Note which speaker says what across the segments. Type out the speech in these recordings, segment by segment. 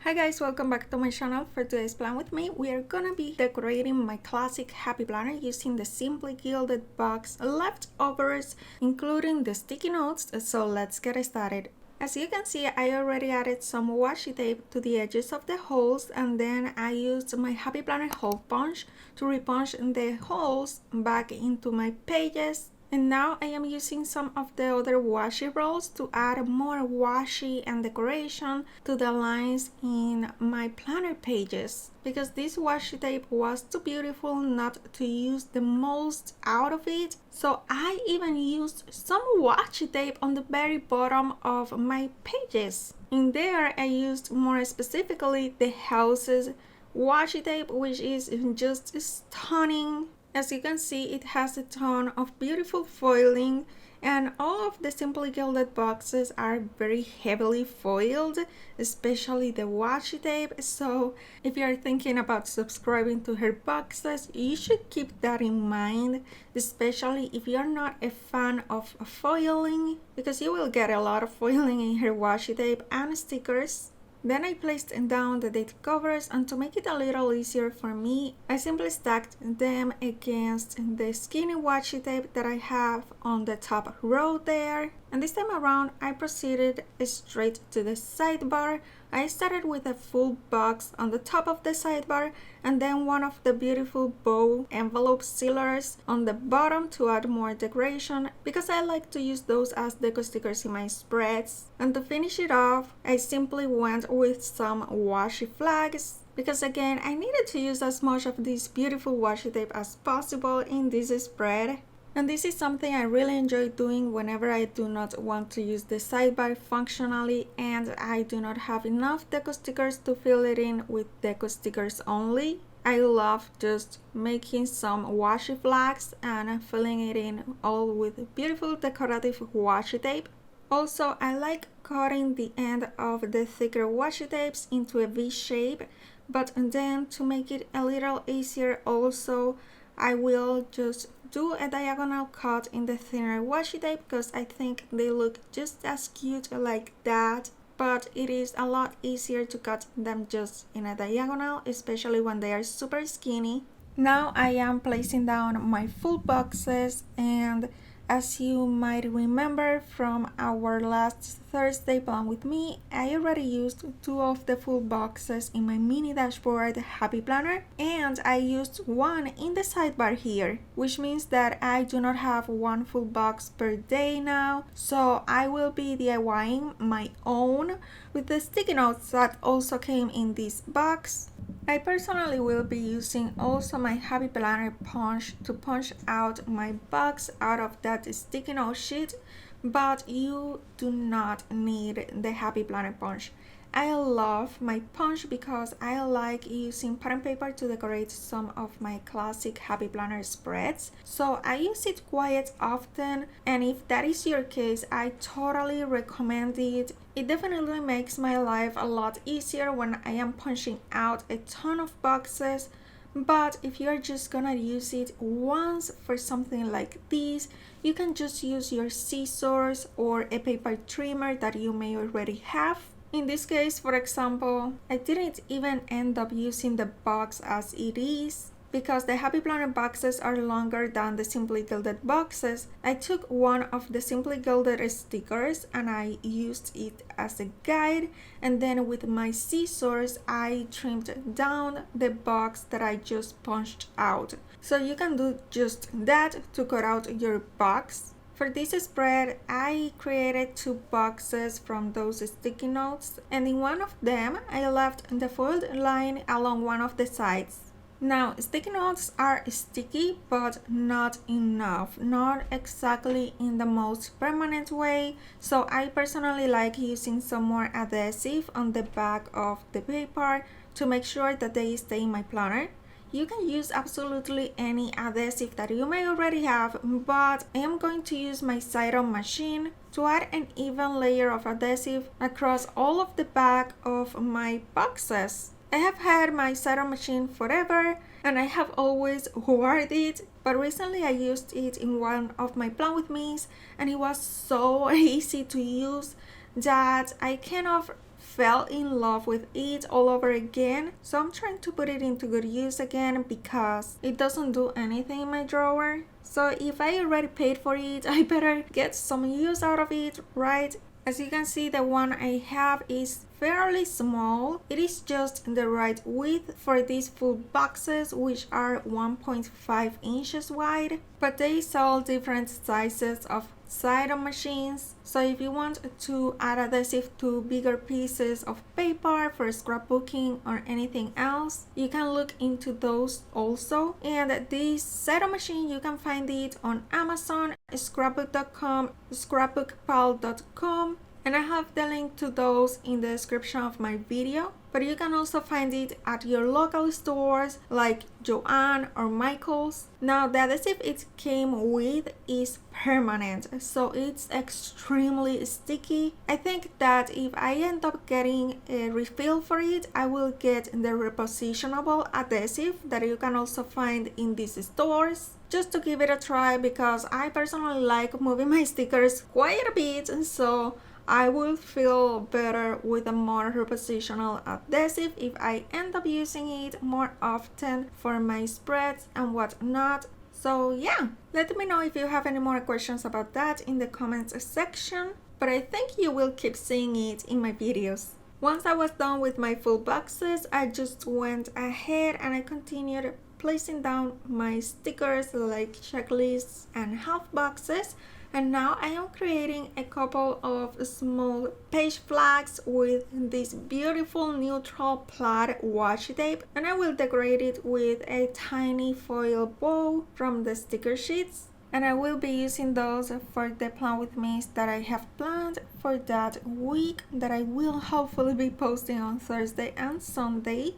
Speaker 1: Hi guys, welcome back to my channel. For today's plan with me, we are gonna be decorating my classic happy planner using the simply gilded box leftovers, including the sticky notes. So let's get started. As you can see, I already added some washi tape to the edges of the holes, and then I used my happy planner hole punch to repunch the holes back into my pages. And now I am using some of the other washi rolls to add more washi and decoration to the lines in my planner pages, because this washi tape was too beautiful not to use the most out of it. So I even used some washi tape on the very bottom of my pages. In there I used more specifically the houses washi tape, which is just stunning. As you can see, it has a ton of beautiful foiling, and all of the simply gilded boxes are very heavily foiled, especially the washi tape. So if you are thinking about subscribing to her boxes, you should keep that in mind, especially if you're not a fan of foiling, because you will get a lot of foiling in her washi tape and stickers. Then I placed down the date covers, and to make it a little easier for me, I simply stacked them against the skinny washi tape that I have on the top row there. And this time around, I proceeded straight to the sidebar. I started with a full box on the top of the sidebar, and then one of the beautiful bow envelope sealers on the bottom to add more decoration, because I like to use those as deco stickers in my spreads. And to finish it off, I simply went with some washi flags, because again, I needed to use as much of this beautiful washi tape as possible in this spread. And this is something I really enjoy doing whenever I do not want to use the sidebar functionally and I do not have enough deco stickers to fill it in with deco stickers only. I love just making some washi flags and filling it in all with beautiful decorative washi tape. Also, I like cutting the end of the thicker washi tapes into a V shape, but then to make it a little easier also, I will just do a diagonal cut in the thinner washi tape, because I think they look just as cute like that, but it is a lot easier to cut them just in a diagonal, especially when they are super skinny. Now I am placing down my full boxes, and as you might remember from our last Thursday plan with me, I already used 2 of the full boxes in my mini dashboard happy planner, and I used 1 in the sidebar here, which means that I do not have 1 full box per day now. So I will be DIYing my own with the sticky notes that also came in this box. I personally will be using also my happy planner punch to punch out my box out of that sticky note sheet, but you do not need the happy planner punch. I love my punch because I like using pattern paper to decorate some of my classic happy planner spreads, so I use it quite often, and if that is your case, I totally recommend it. It definitely makes my life a lot easier when I am punching out a ton of boxes. But if you're just gonna use it once for something like this, you can just use your scissors or a paper trimmer that you may already have. In this case, for example, I didn't even end up using the box as it is, because the happy planner boxes are longer than the simply gilded boxes. I took one of the simply gilded stickers and I used it as a guide, and then with my scissors I trimmed down the box that I just punched out. So you can do just that to cut out your box. For this spread, I created 2 boxes from those sticky notes, and in one of them I left the foiled line along one of the sides. Now, sticky notes are sticky, but not enough, not exactly in the most permanent way, so I personally like using some more adhesive on the back of the paper to make sure that they stay in my planner. You can use absolutely any adhesive that you may already have, but I am going to use my side-on machine to add an even layer of adhesive across all of the back of my boxes. I have had my side-on machine forever and I have always worn it, but recently I used it in one of my plan with me's and it was so easy to use that I kind of fell in love with it all over again, so I'm trying to put it into good use again because it doesn't do anything in my drawer. So if I already paid for it, I better get some use out of it, right? As you can see, the one I have is fairly small. It is just the right width for these full boxes, which are 1.5 inches wide, but they sell different sizes of side machines. So if you want to add adhesive to bigger pieces of paper for scrapbooking or anything else, you can look into those also. And this side machine, you can find it on Amazon, scrapbook.com, scrapbookpal.com, and I have the link to those in the description of my video. But you can also find it at your local stores like Joann or Michael's. Now the adhesive it came with is permanent, so it's extremely sticky. I think that if I end up getting a refill for it, I will get the repositionable adhesive that you can also find in these stores, just to give it a try, because I personally like moving my stickers quite a bit, so I will feel better with a more repositional adhesive if I end up using it more often for my spreads and whatnot. So yeah, let me know if you have any more questions about that in the comments section, but I think you will keep seeing it in my videos. Once I was done with my full boxes, I just went ahead and I continued placing down my stickers like checklists and half boxes. And now I am creating a couple of small page flags with this beautiful neutral plaid washi tape, and I will decorate it with a tiny foil bow from the sticker sheets. And I will be using those for the plan with me's that I have planned for that week, that I will hopefully be posting on Thursday and Sunday.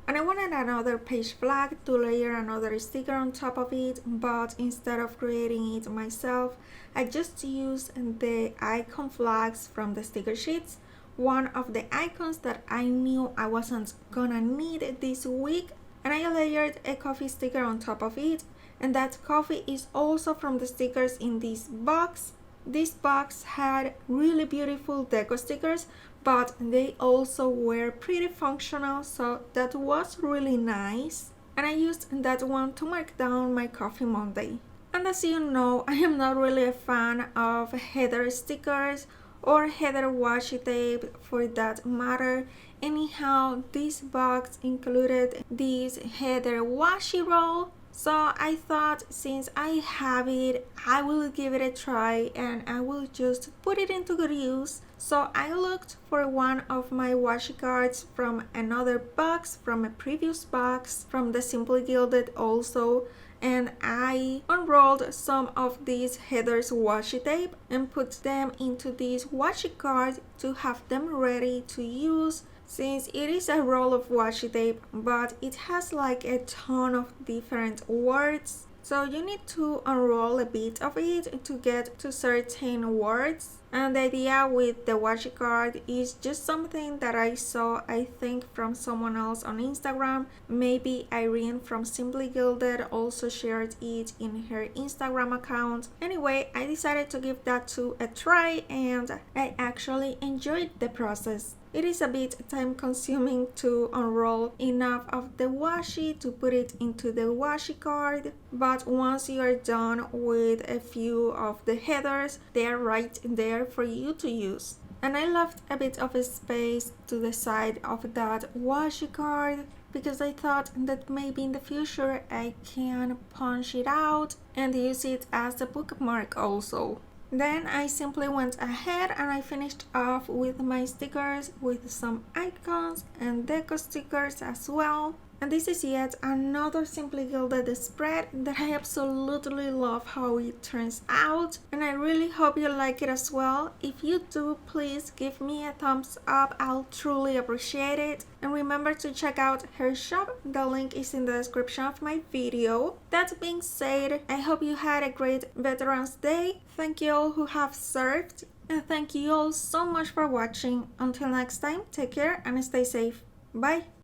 Speaker 1: And I wanted another page flag to layer another sticker on top of it, but instead of creating it myself, I just used the icon flags from the sticker sheets. One of the icons that I knew I wasn't gonna need this week, and I layered a coffee sticker on top of it, and that coffee is also from the stickers in this box. This box had really beautiful deco stickers, but they also were pretty functional, so that was really nice. And I used that one to mark down my Coffee Monday. And as you know, I am not really a fan of header stickers or header washi tape for that matter. Anyhow, this box included this header washi roll, so I thought since I have it, I will give it a try and I will just put it into good use. So I looked for one of my washi cards from another box, from a previous box, from the Simply Gilded also, and I unrolled some of these headers washi tape and put them into this washi card to have them ready to use, since it is a roll of washi tape, but it has like a ton of different words. So you need to unroll a bit of it to get to certain words. And the idea with the washi card is just something that I saw, I think, from someone else on Instagram. Maybe Irene from Simply Gilded also shared it in her Instagram account. Anyway, I decided to give that to a try and I actually enjoyed the process. It is a bit time consuming to unroll enough of the washi to put it into the washi card, but once you are done with a few of the headers, they are right there for you to use. And I left a bit of a space to the side of that washi card because I thought that maybe in the future I can punch it out and use it as a bookmark also. Then I simply went ahead and I finished off with my stickers with some icons and deco stickers as well. And this is yet another Simply Gilded spread that I absolutely love how it turns out. And I really hope you like it as well. If you do, please give me a thumbs up. I'll truly appreciate it. And remember to check out her shop. The link is in the description of my video. That being said, I hope you had a great Veterans Day. Thank you all who have served. And thank you all so much for watching. Until next time, take care and stay safe. Bye!